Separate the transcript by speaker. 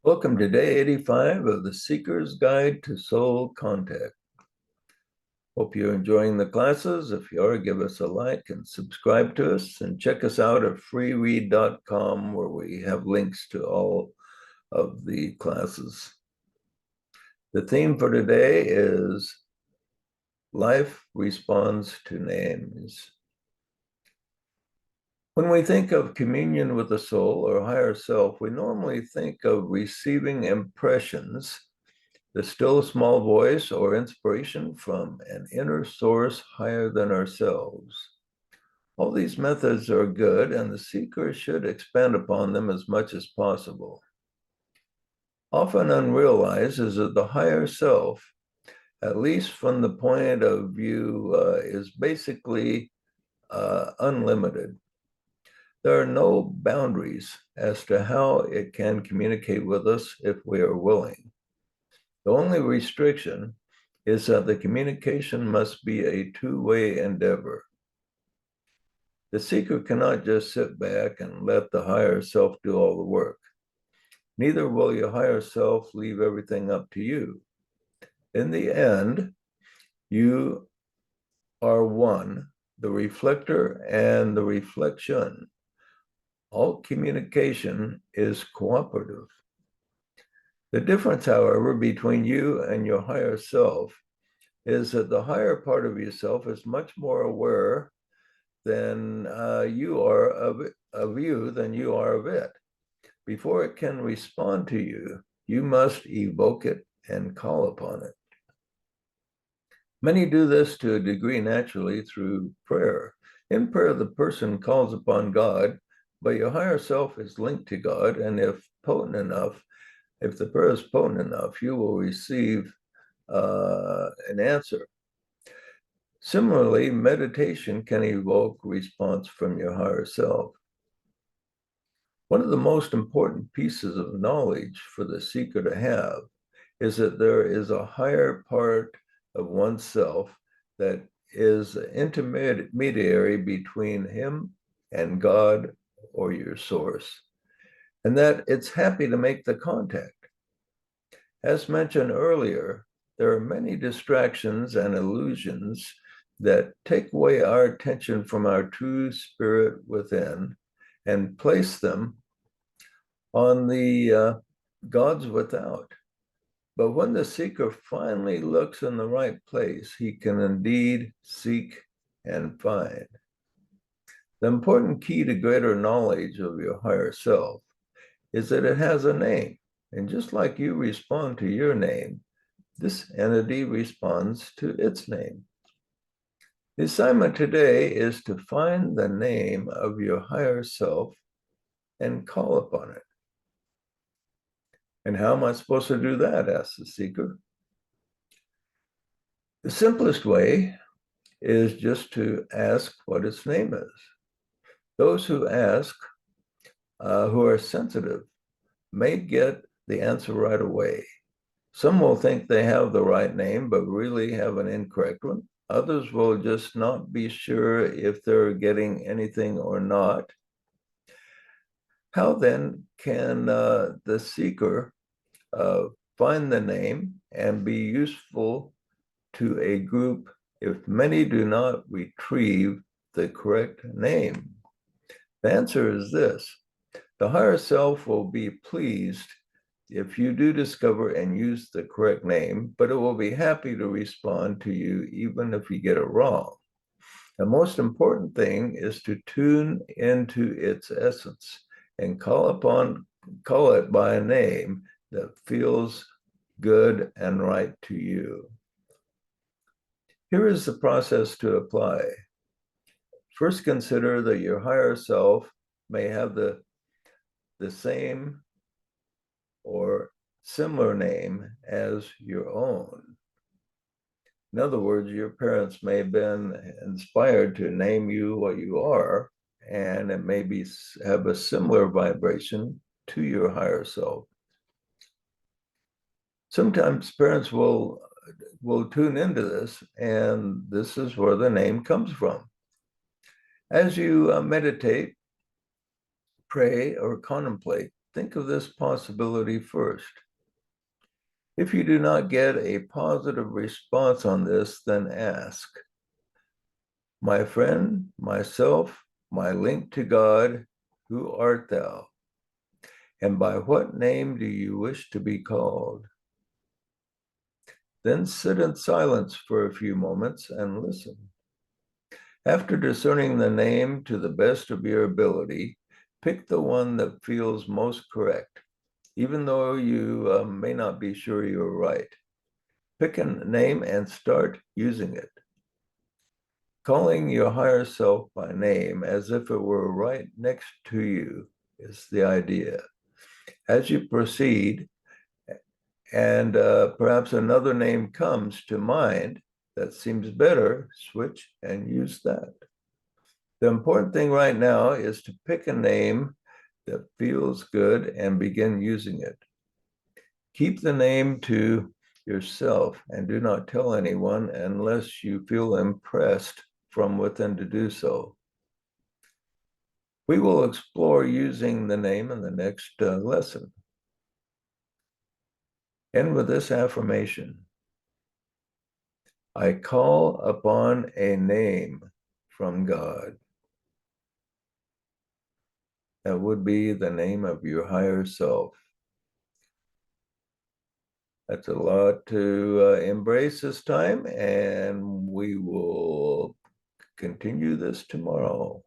Speaker 1: Welcome to day 85 of the Seeker's Guide to Soul Contact. Hope you're enjoying the classes. If you are, give us a like and subscribe to us, and check us out at freeread.com, where we have links to all of the classes. The theme for today is Life Responds to Names. When we think of communion with the soul or higher self, we normally think of receiving impressions, the still small voice, or inspiration from an inner source higher than ourselves. All these methods are good, and the seeker should expand upon them as much as possible. Often unrealized is that the higher self, at least from the point of view, is basically unlimited. There are no boundaries as to how it can communicate with us if we are willing. The only restriction is that the communication must be a two-way endeavor. The seeker cannot just sit back and let the higher self do all the work. Neither will your higher self leave everything up to you. In the end, you are one, the reflector and the reflection. All communication is cooperative. The difference, however, between you and your higher self is that the higher part of yourself is much more aware than you are of you than you are of it. Before it can respond to you, you must evoke it and call upon it. Many do this to a degree naturally through prayer. In prayer, the person calls upon God, but your higher self is linked to God, and if the prayer is potent enough, you will receive an answer. Similarly, meditation can evoke response from your higher self. One of the most important pieces of knowledge for the seeker to have is that there is a higher part of oneself that is the intermediary between him and God or your source, and that it's happy to make the contact. As mentioned earlier, there are many distractions and illusions that take away our attention from our true spirit within and place them on the gods without. But when the seeker finally looks in the right place, he can indeed seek and find. The important key to greater knowledge of your higher self is that it has a name. And just like you respond to your name, this entity responds to its name. The assignment today is to find the name of your higher self and call upon it. And how am I supposed to do that? Asks the seeker. The simplest way is just to ask what its name is. Those who ask, who are sensitive, may get the answer right away. Some will think they have the right name, but really have an incorrect one. Others will just not be sure if they're getting anything or not. How then can the seeker find the name and be useful to a group if many do not retrieve the correct name? The answer is this: the higher self will be pleased if you do discover and use the correct name, but it will be happy to respond to you even if you get it wrong. The most important thing is to tune into its essence and call it by a name that feels good and right to you. Here is the process to apply. First, consider that your higher self may have the same or similar name as your own. In other words, your parents may have been inspired to name you what you are, and it may have a similar vibration to your higher self. Sometimes parents will tune into this, and this is where the name comes from. As you meditate, pray, or contemplate, think of this possibility first. If you do not get a positive response on this, then ask, my friend, myself, my link to God, who art thou? And by what name do you wish to be called? Then sit in silence for a few moments and listen. After discerning the name to the best of your ability, pick the one that feels most correct, even though you may not be sure you're right. Pick a name and start using it. Calling your higher self by name as if it were right next to you is the idea. As you proceed, and perhaps another name comes to mind that seems better, switch and use that. The important thing right now is to pick a name that feels good and begin using it. Keep the name to yourself and do not tell anyone unless you feel impressed from within to do so. We will explore using the name in the next lesson. End with this affirmation. I call upon a name from God. That would be the name of your higher self. That's a lot to embrace this time, and we will continue this tomorrow.